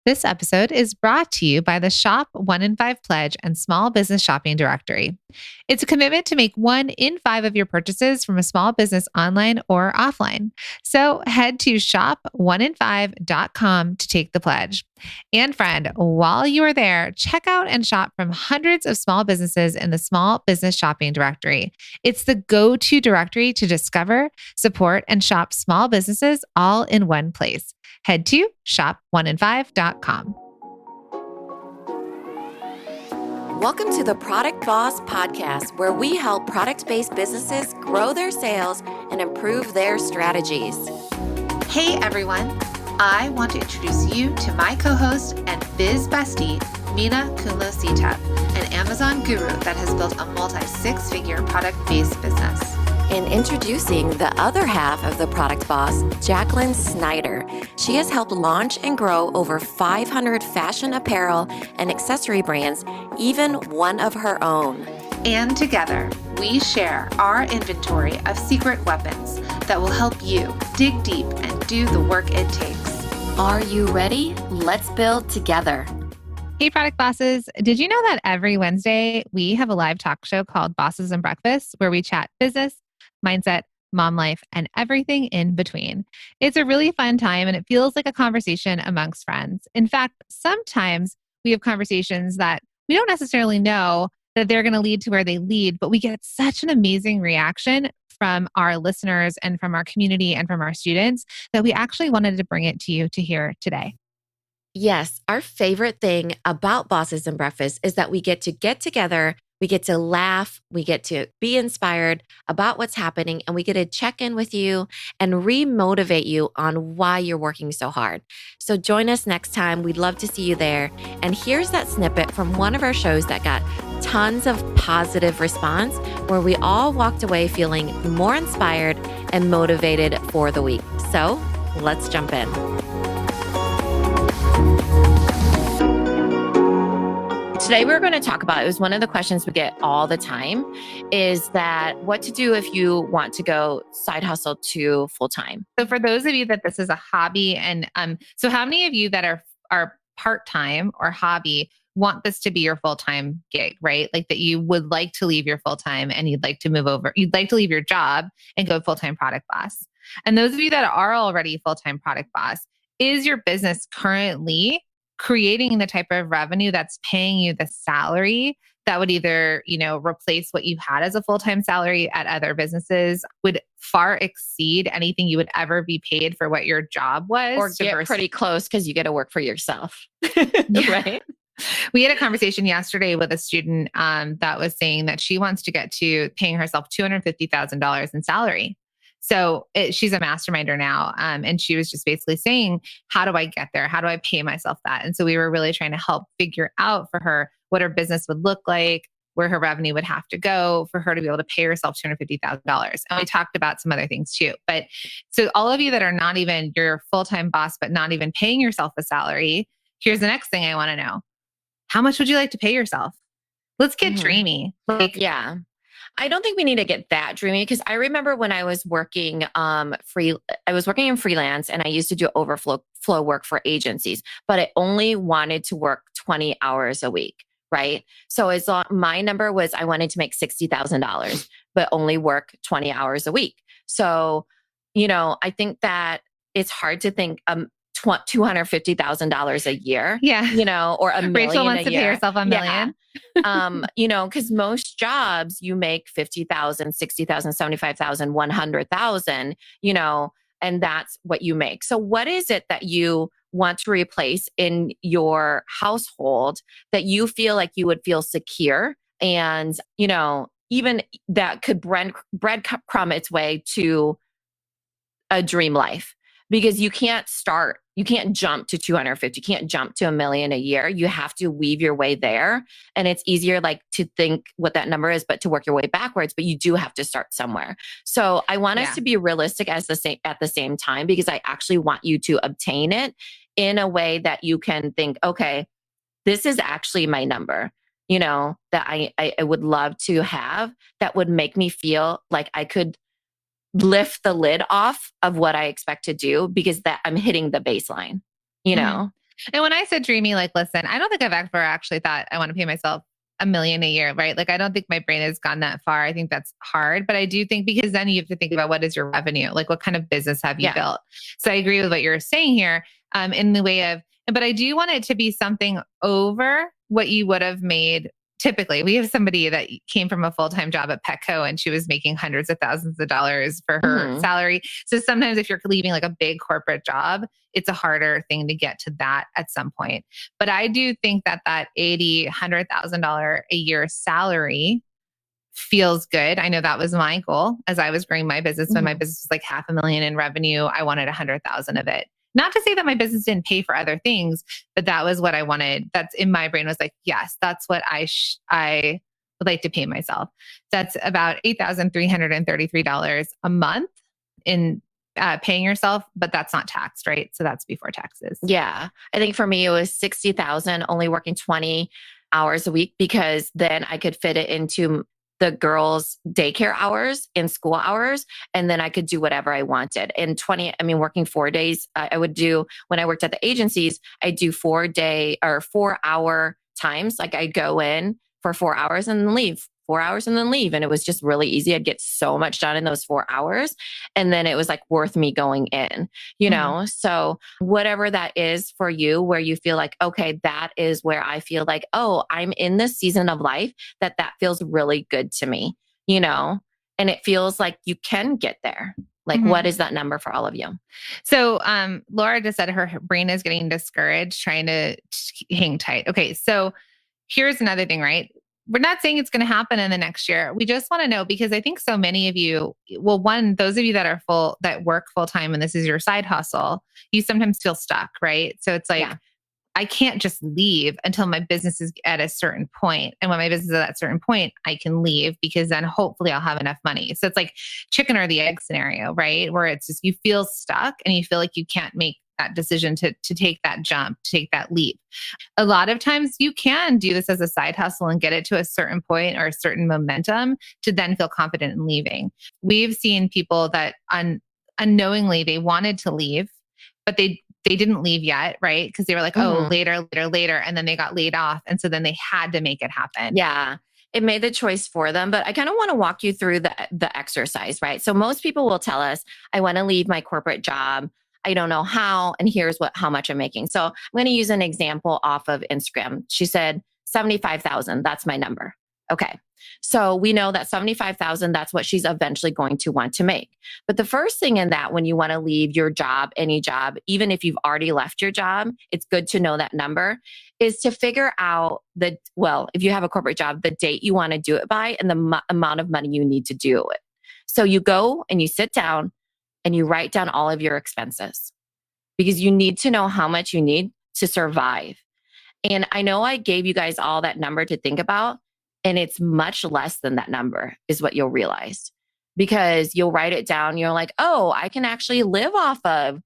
This episode is brought to you by the Shop 1 in 5 Pledge and Small Business Shopping Directory. It's a commitment to make 1 in 5 of your purchases from a small business online or offline. So head to shop1in5.com to take the pledge. And friend, while you are there, check out and shop from hundreds of small businesses in the Small Business Shopping Directory. It's the go-to directory to discover, support, and shop small businesses all in one place. Head to shop1in5.com. Welcome to the Product Boss Podcast, where we help product-based businesses grow their sales and improve their strategies. Hey everyone, I want to introduce you to my co-host and biz bestie, Mina Kunlo-Sitep, an Amazon guru that has built a multi-six-figure product-based business. And introducing the other half of the Product Boss, Jacqueline Snyder. She has helped launch and grow over 500 fashion apparel and accessory brands, even one of her own. And together, we share our inventory of secret weapons that will help you dig deep and do the work it takes. Are you ready? Let's build together. Hey, Product Bosses. Did you know that every Wednesday we have a live talk show called Bosses and Breakfast, where we chat business, mindset, mom life, and everything in between? It's a really fun time and it feels like a conversation amongst friends. In fact, sometimes we have conversations that we don't necessarily know that they're going to lead to where they lead, but we get such an amazing reaction from our listeners and from our community and from our students that we actually wanted to bring it to you to hear today. Yes, our favorite thing about Bosses and Breakfast is that we get together, we get to laugh, we get to be inspired about what's happening, and we get to check in with you and re-motivate you on why you're working so hard. So join us next time. We'd love to see you there. And here's that snippet from one of our shows that got tons of positive response, where we all walked away feeling more inspired and motivated for the week. So let's jump in. Today we're going to talk about, it was one of the questions we get all the time, is that what to do if you want to go side hustle to full-time. So for those of you that this is a hobby, and so how many of you that are part-time or hobby want this to be your full-time gig, right? Like that you would like to leave your full-time and you'd like to you'd like to leave your job and go full-time product boss. And those of you that are already full-time product boss, is your business currently creating the type of revenue that's paying you the salary that would either, replace what you had as a full-time salary at other businesses, would far exceed anything you would ever be paid for what your job was? Or get pretty close because you get to work for yourself, right? We had a conversation yesterday with a student that was saying that she wants to get to paying herself $250,000 in salary. So she's a masterminder now. And she was just basically saying, how do I get there? How do I pay myself that? And so we were really trying to help figure out for her what her business would look like, where her revenue would have to go for her to be able to pay herself $250,000. And we talked about some other things too. But so all of you that are not even your full-time boss, but not even paying yourself a salary, here's the next thing I want to know. How much would you like to pay yourself? Let's get dreamy. Yeah. I don't think we need to get that dreamy, because I remember when I was working I was working in freelance, and I used to do overflow work for agencies, but I only wanted to work 20 hours a week, right? So my number was I wanted to make $60,000, but only work 20 hours a week. So, I think that it's hard to think $250,000 a year, or $1 million Rachel wants to a year. pay herself $1 million. Because most jobs you make 50,000, 60,000, 75,000, 100,000, and that's what you make. So what is it that you want to replace in your household that you feel like you would feel secure, and, even that could breadcrumb its way to a dream life? Because you can't jump to 250, you can't jump to $1 million a year. You have to weave your way there. And it's easier to think what that number is, but to work your way backwards, but you do have to start somewhere. So I want us to be realistic at the same time, because I actually want you to obtain it in a way that you can think, okay, this is actually my number, that I would love to have, that would make me feel like I could lift the lid off of what I expect to do, because that I'm hitting the baseline, And when I said dreamy, like, listen, I don't think I've ever actually thought I want to pay myself $1 million a year, right? Like, I don't think my brain has gone that far. I think that's hard, but I do think because then you have to think about what is your revenue? Like, what kind of business have you Yeah. built? So I agree with what you're saying here, in the way of, but I do want it to be something over what you would have made. Typically, we have somebody that came from a full-time job at Petco and she was making hundreds of thousands of dollars for her Mhm. salary. So sometimes if you're leaving like a big corporate job, it's a harder thing to get to that at some point. But I do think that that $80,000, $100,000 a year salary feels good. I know that was my goal as I was growing my business. When my Mhm. business was like 500,000 in revenue, I wanted 100,000 of it. Not to say that my business didn't pay for other things, but that was what I wanted. That's in my brain was like, yes, that's what I would like to pay myself. That's about $8,333 a month in paying yourself, but that's not taxed, right? So that's before taxes. Yeah. I think for me, it was 60,000, only working 20 hours a week because then I could fit it into the girls' daycare hours and school hours. And then I could do whatever I wanted. And 20, I mean, working 4 days, I would do when I worked at the agencies, I do 4 day or 4 hour times. Like I'd go in for 4 hours and then leave. 4 hours and then leave. And it was just really easy. I'd get so much done in those 4 hours. And then it was like worth me going in, you Mhm. know? So whatever that is for you, where you feel like, okay, that is where I feel like, oh, I'm in this season of life that feels really good to me, you know, and it feels like you can get there. Like, what Mhm. is that number for all of you? So, Laura just said her brain is getting discouraged, trying to hang tight. Okay, so here's another thing, right? We're not saying it's going to happen in the next year. We just want to know because I think so many of you, well, one, those of you that work full time and this is your side hustle, you sometimes feel stuck, right? So it's like, Yeah. I can't just leave until my business is at a certain point. And when my business is at that certain point, I can leave because then hopefully I'll have enough money. So it's like chicken or the egg scenario, right? Where it's just you feel stuck and you feel like you can't make that decision to take that jump, to take that leap. A lot of times you can do this as a side hustle and get it to a certain point or a certain momentum to then feel confident in leaving. We've seen people that unknowingly they wanted to leave, but they didn't leave yet, right? Because they were like, oh, Mhm. later, later, later. And then they got laid off. And so then they had to make it happen. Yeah. It made the choice for them, but I kind of want to walk you through the exercise, right? So most people will tell us, I want to leave my corporate job. I don't know how, and here's how much I'm making. So I'm going to use an example off of Instagram. She said 75,000, that's my number. Okay. So we know that 75,000, that's what she's eventually going to want to make. But the first thing in that, when you want to leave your job, any job, even if you've already left your job, it's good to know that number is to figure out well, if you have a corporate job, the date you want to do it by and the amount of money you need to do it. So you go and you sit down and you write down all of your expenses because you need to know how much you need to survive. And I know I gave you guys all that number to think about, and it's much less than that number, is what you'll realize. Because you'll write it down, you're like, oh, I can actually live off of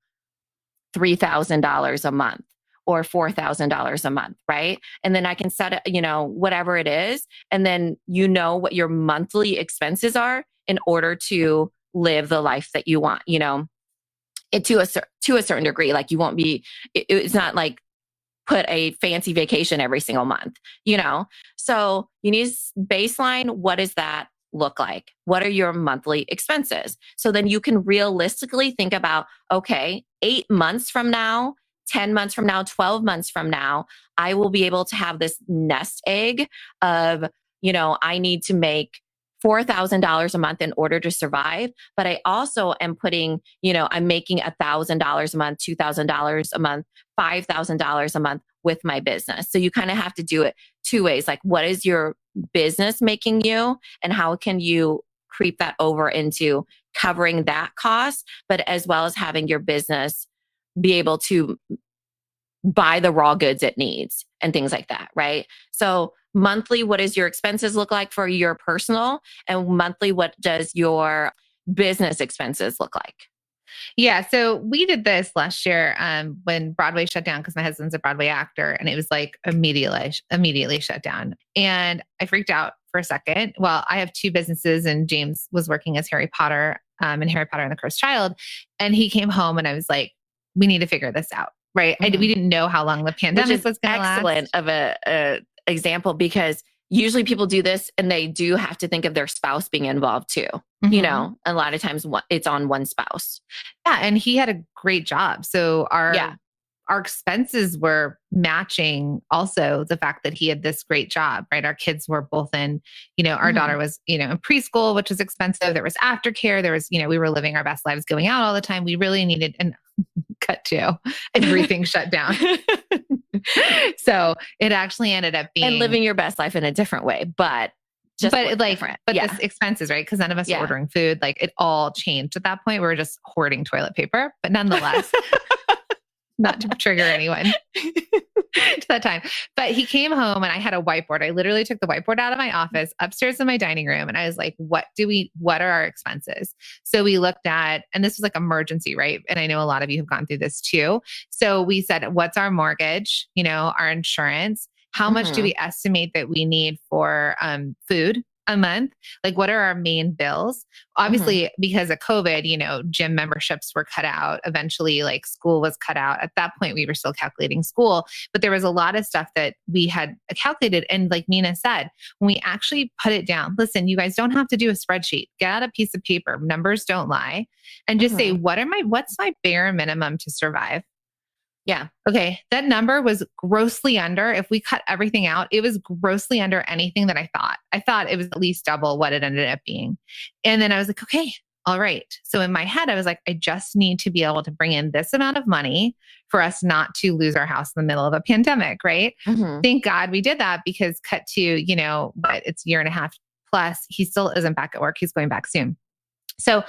$3,000 a month or $4,000 a month, right? And then I can set it, whatever it is. And then you know what your monthly expenses are in order to live the life that you want, to a certain degree. Like you won't be, it's not like put a fancy vacation every single month, So you need baseline. What does that look like? What are your monthly expenses? So then you can realistically think about, okay, 8 months from now, 10 months from now, 12 months from now, I will be able to have this nest egg of, I need to make $4,000 a month in order to survive. But I also am putting, I'm making $1,000 a month, $2,000 a month, $5,000 a month with my business. So you kind of have to do it two ways. Like, what is your business making you, and how can you creep that over into covering that cost, but as well as having your business be able to buy the raw goods it needs and things like that, right? So monthly, what does your expenses look like for your personal, and monthly, what does your business expenses look like? Yeah. So we did this last year when Broadway shut down because my husband's a Broadway actor and it was like immediately shut down. And I freaked out for a second. Well, I have two businesses and James was working as Harry Potter in Harry Potter and the Cursed Child. And he came home and I was like, we need to figure this out. right? We didn't know how long the Which pandemic is was going to last. excellent of a example, because usually people do this and they do have to think of their spouse being involved too. You Mhm. know, a lot of times it's on one spouse. Yeah, and he had a great job. So Yeah. our expenses were matching also the fact that he had this great job, right? Our kids were both in, our daughter was, in preschool, which was expensive. There was aftercare. There was, we were living our best lives, going out all the time. We really needed, and cut to everything shut down. So it actually ended up being, And living your best life in a different way, but different. This expenses, right? Because none of us were ordering food. Like, it all changed at that point. We were just hoarding toilet paper, but nonetheless, not to trigger anyone to that time. But he came home and I had a whiteboard. I literally took the whiteboard out of my office upstairs in my dining room. And I was like, what are our expenses? So we looked at, and this was like emergency, right? And I know a lot of you have gone through this too. So we said, what's our mortgage? Our insurance? How much do we estimate that we need for food a month? Like, what are our main bills? Obviously, because of COVID, gym memberships were cut out. Eventually, like, school was cut out. At that point, we were still calculating school, but there was a lot of stuff that we had calculated. And like Mina said, when we actually put it down, listen, you guys don't have to do a spreadsheet. Get out a piece of paper. Numbers don't lie. And just say, what's my bare minimum to survive? Yeah. Okay. That number was grossly under. If we cut everything out, it was grossly under anything that I thought. I thought it was at least double what it ended up being. And then I was like, okay, all right. So in my head, I was like, I just need to be able to bring in this amount of money for us not to lose our house in the middle of a pandemic, right? Thank God we did that, because cut to, but it's a year and a half plus, he still isn't back at work. He's going back soon. So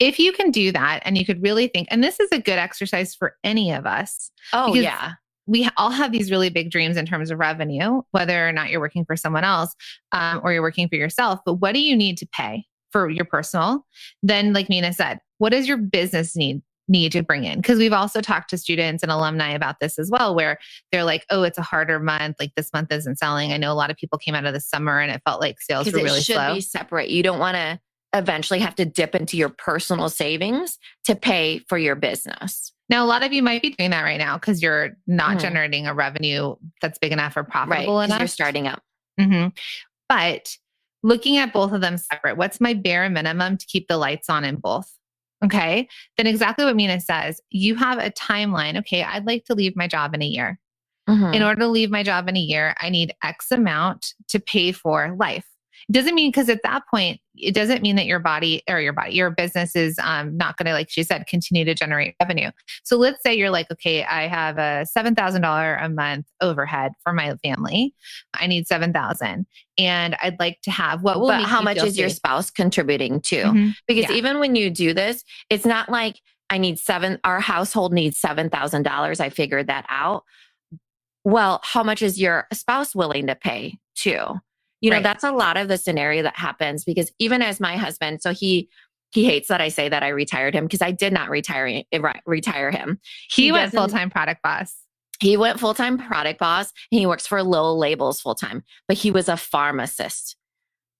if you can do that, and you could really think, and this is a good exercise for any of us. Oh, yeah. We all have these really big dreams in terms of revenue, whether or not you're working for someone else or you're working for yourself. But what do you need to pay for your personal? Then, like Mina said, what does your business need to bring in? Because we've also talked to students and alumni about this as well, where they're like, oh, it's a harder month. Like, this month isn't selling. I know a lot of people came out of the summer and it felt like sales were really slow. It should be separate. You don't want to eventually have to dip into your personal savings to pay for your business. Now, a lot of you might be doing that right now because you're not generating a revenue that's big enough or profitable enough. You're starting up. But looking at both of them separate, what's my bare minimum to keep the lights on in both? Okay. Then exactly what Mina says, you have a timeline. Okay. I'd like to leave my job in a year. In order to leave my job in a year, I need X amount to pay for life. It doesn't mean, because at that point, it doesn't mean that your business is not going to, like she said, continue to generate revenue. So let's say you're like, okay, I have a $7,000 a month overhead for my family. I need $7,000, and I'd like to have how much is your spouse contributing to? Because even when you do this, it's not like our household needs $7,000. I figured that out. Well, how much is your spouse willing to pay too? That's a lot of the scenario that happens, because even as my husband, so he hates that I say that I retired him, because I did not retire him. He went full-time product boss. He went full-time product boss, and he works for Lowell Labels full-time, but he was a pharmacist.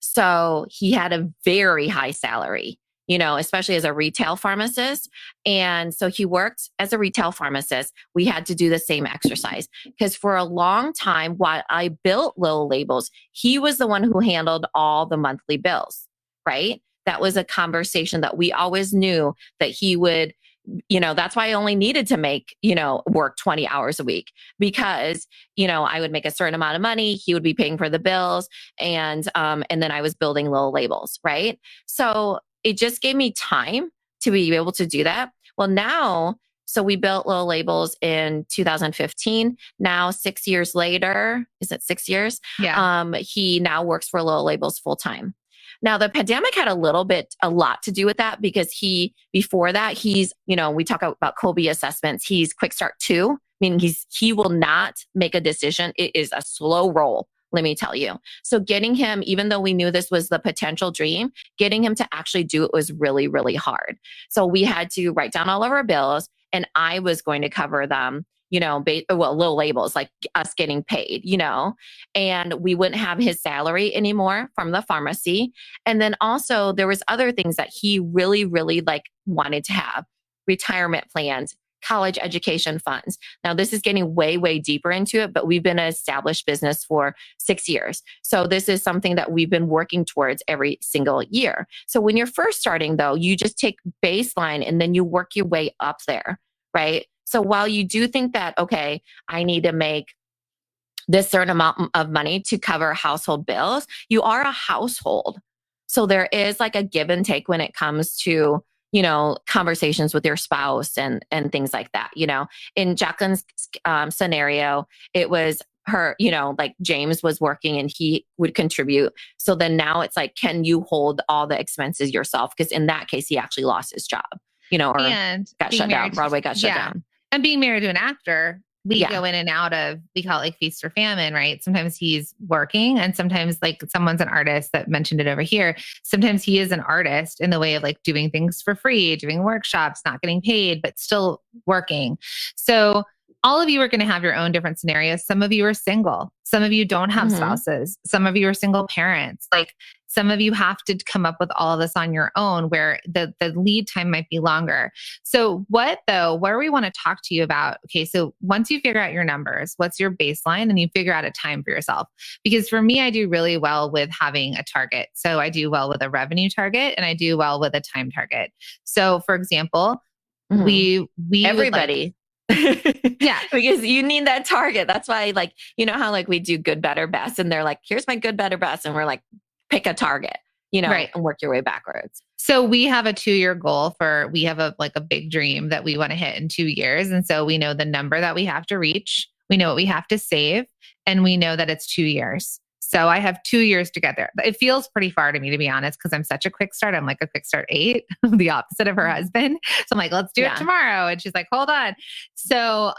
So he had a very high salary, especially as a retail pharmacist. And so he worked as a retail pharmacist. We had to do the same exercise, because for a long time, while I built Lowell Labels, he was the one who handled all the monthly bills, right? That was a conversation that we always knew that he would, that's why I only needed to make, work 20 hours a week, because, I would make a certain amount of money. He would be paying for the bills. And then I was building Lowell Labels, right? So it just gave me time to be able to do that. Well, now, so we built Lowell Labels in 2015. Now, 6 years later, is it 6 years? Yeah. He now works for Lowell Labels full time. Now, the pandemic had a lot to do with that, because before that, he's, we talk about Kolbe assessments. He's Quick Start 2, meaning he will not make a decision. It is a slow roll, let me tell you. So getting him, even though we knew this was the potential dream, getting him to actually do it was really, really hard. So we had to write down all of our bills, and I was going to cover them, Lowell Labels, like us getting paid, and we wouldn't have his salary anymore from the pharmacy. And then also there was other things that he really, really wanted to have: retirement plans, college education funds. Now, this is getting way, way deeper into it, but we've been an established business for 6 years. So this is something that we've been working towards every single year. So when you're first starting, though, you just take baseline and then you work your way up there, right? So while you do think that, okay, I need to make this certain amount of money to cover household bills, you are a household. So there is like a give and take when it comes to, conversations with your spouse and things like that. In Jacqueline's scenario, it was her, like James was working and he would contribute. So then now it's like, can you hold all the expenses yourself? Because in that case, he actually lost his job, or and got shut down. Broadway got shut down. And being married to an actor, we Yeah. go in and out of, we call it like feast or famine, right? Sometimes he's working and sometimes like someone's an artist that mentioned it over here. Sometimes he is an artist in the way of like doing things for free, doing workshops, not getting paid, but still working. So all of you are going to have your own different scenarios. Some of you are single. Some of you don't have Mhm. spouses. Some of you are single parents. Like some of you have to come up with all of this on your own where the lead time might be longer. So what do we want to talk to you about? Okay. So once you figure out your numbers, what's your baseline and you figure out a time for yourself? Because for me, I do really well with having a target. So I do well with a revenue target and I do well with a time target. So for example, Mhm. we Everybody. Yeah. Because you need that target. That's why, like, how like we do good, better, best. And they're like, here's my good, better, best. And we're like, pick a target, Right. and work your way backwards. So we have a 2-year goal we have a big dream that we want to hit in 2 years. And so we know the number that we have to reach, we know what we have to save, and we know that it's 2 years. So I have 2 years to get there. It feels pretty far to me, to be honest, because I'm such a quick start. I'm like a quick start 8, the opposite of her husband. So I'm like, let's do it tomorrow. And she's like, hold on. So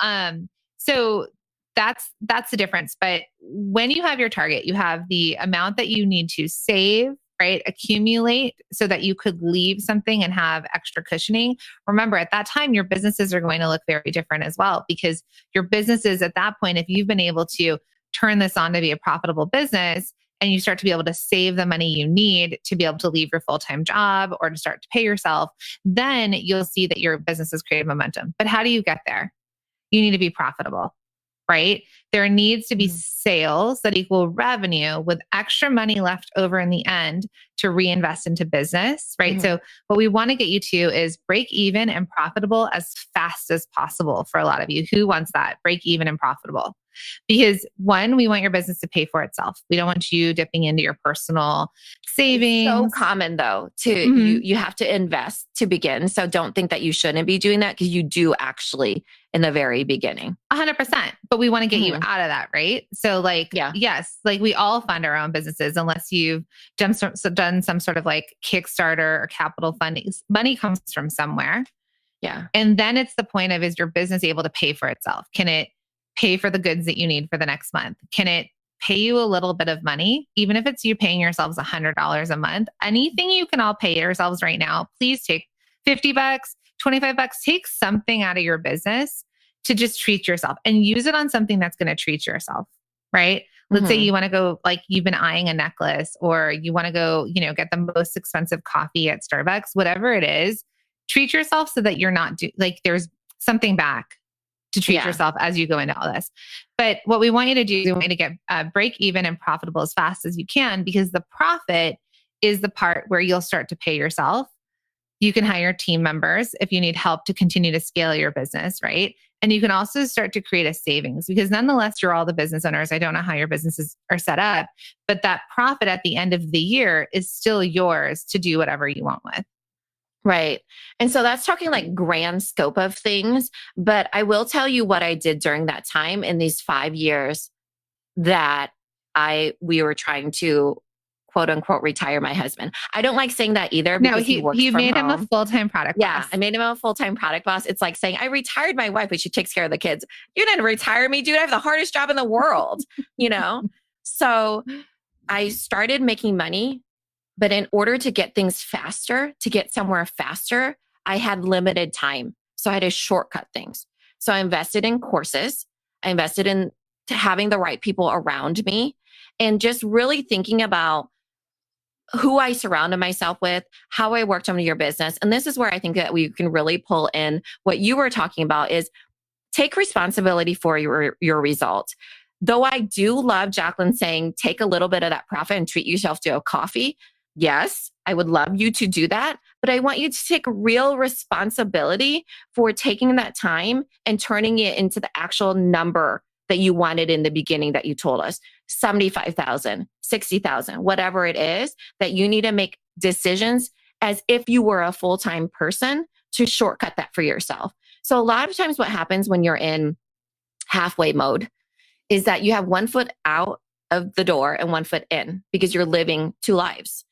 that's the difference. But when you have your target, you have the amount that you need to save, right? Accumulate so that you could leave something and have extra cushioning. Remember, at that time, your businesses are going to look very different as well, because your businesses at that point, if you've been able to turn this on to be a profitable business and you start to be able to save the money you need to be able to leave your full-time job or to start to pay yourself, then you'll see that your business has created momentum. But how do you get there? You need to be profitable, right? There needs to be sales that equal revenue with extra money left over in the end to reinvest into business, right? So what we want to get you to is break even and profitable as fast as possible for a lot of you. Who wants that? Break even and profitable. Because one, we want your business to pay for itself. We don't want you dipping into your personal savings. It's so common though you have to invest to begin. So don't think that you shouldn't be doing that, because you do actually in the very beginning. 100%. But we want to get you out of that, right? So yes, like we all fund our own businesses unless you've done some sort of like Kickstarter or capital funding. Money comes from somewhere. Yeah. And then it's the point of, is your business able to pay for itself? Can it pay for the goods that you need for the next month? Can it pay you a little bit of money? Even if it's you paying yourselves $100 a month, anything you can all pay yourselves right now, please take $50, $25, take something out of your business to just treat yourself and use it on something that's going to treat yourself, right? Let's say you want to go, like you've been eyeing a necklace, or you want to go, get the most expensive coffee at Starbucks, whatever it is, treat yourself so that you're not there's something back to treat yourself as you go into all this. But what we want you to do is we want you to get break even and profitable as fast as you can, because the profit is the part where you'll start to pay yourself. You can hire team members if you need help to continue to scale your business, right? And you can also start to create a savings, because nonetheless, you're all the business owners. I don't know how your businesses are set up, but that profit at the end of the year is still yours to do whatever you want with. Right. And so that's talking like grand scope of things. But I will tell you what I did during that time in these 5 years that we were trying to quote unquote retire my husband. I don't like saying that either, because he works you from made home. him a full-time product boss. Yeah, I made him a full-time product boss. It's like saying I retired my wife, but she takes care of the kids. You didn't retire me, dude. I have the hardest job in the world, So I started making money. But in order to get things faster, to get somewhere faster, I had limited time. So I had to shortcut things. So I invested in courses. I invested in having the right people around me, and just really thinking about who I surrounded myself with, how I worked on your business. And this is where I think that we can really pull in what you were talking about is take responsibility for your result. Though I do love Jacqueline saying, take a little bit of that profit and treat yourself to a coffee. Yes, I would love you to do that, but I want you to take real responsibility for taking that time and turning it into the actual number that you wanted in the beginning that you told us, 75,000, 60,000, whatever it is, that you need to make decisions as if you were a full-time person to shortcut that for yourself. So a lot of times what happens when you're in halfway mode is that you have one foot out of the door and one foot in because you're living two lives.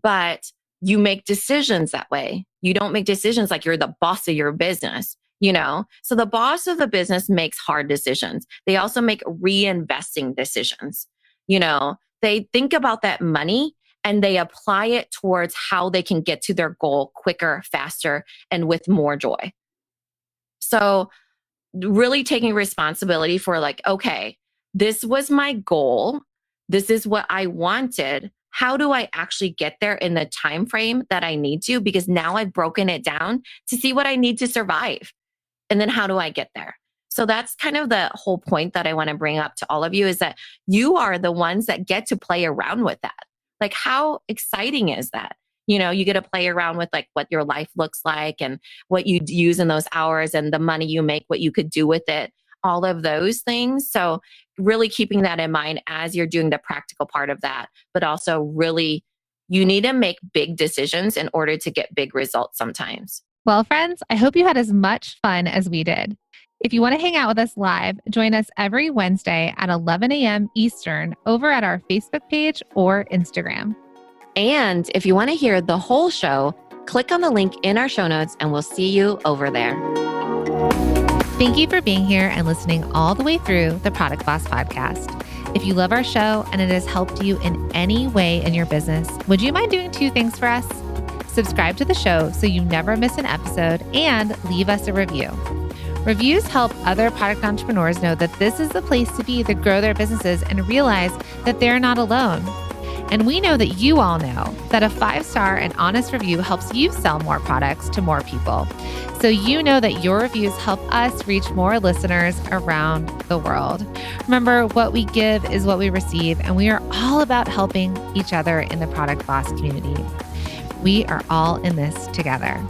But you make decisions that way. You don't make decisions like you're the boss of your business, you know? So the boss of the business makes hard decisions. They also make reinvesting decisions. You know, they think about that money and they apply it towards how they can get to their goal quicker, faster, and with more joy. So really taking responsibility for like, okay, this was my goal. This is what I wanted. How do I actually get there in the time frame that I need to? Because now I've broken it down to see what I need to survive. And then how do I get there? So that's kind of the whole point that I want to bring up to all of you is that you are the ones that get to play around with that. Like, how exciting is that? You know, you get to play around with like what your life looks like and what you use in those hours and the money you make, what you could do with it, all of those things. So really keeping that in mind as you're doing the practical part of that, but also really you need to make big decisions in order to get big results sometimes. Well, friends, I hope you had as much fun as we did. If you want to hang out with us live, join us every Wednesday at 11 a.m. Eastern over at our Facebook page or Instagram. And if you want to hear the whole show, click on the link in our show notes and we'll see you over there. Thank you for being here and listening all the way through the Product Boss podcast. If you love our show and it has helped you in any way in your business, would you mind doing two things for us? Subscribe to the show so you never miss an episode and leave us a review. Reviews help other product entrepreneurs know that this is the place to be to grow their businesses and realize that they're not alone. And we know that you all know that a 5-star and honest review helps you sell more products to more people. So you know that your reviews help us reach more listeners around the world. Remember, what we give is what we receive, and we are all about helping each other in the Product Boss community. We are all in this together.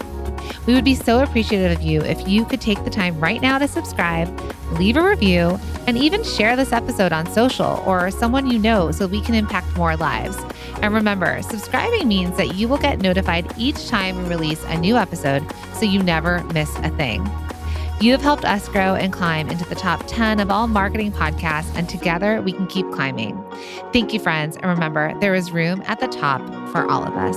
We would be so appreciative of you if you could take the time right now to subscribe, leave a review, and even share this episode on social or someone you know so we can impact more lives. And remember, subscribing means that you will get notified each time we release a new episode so you never miss a thing. You have helped us grow and climb into the top 10 of all marketing podcasts, and together we can keep climbing. Thank you, friends. And remember, there is room at the top for all of us.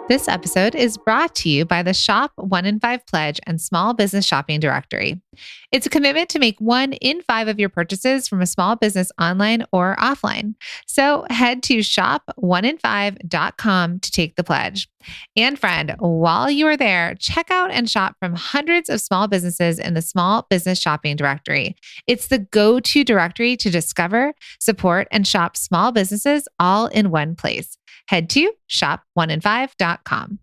This episode is brought to you by the Shop 1 in 5 Pledge and Small Business Shopping Directory. It's a commitment to make 1 in 5 of your purchases from a small business online or offline. So head to shop1in5.com to take the pledge. And friend, while you are there, check out and shop from hundreds of small businesses in the Small Business Shopping Directory. It's the go-to directory to discover, support, and shop small businesses all in one place. Head to shop1in5.com.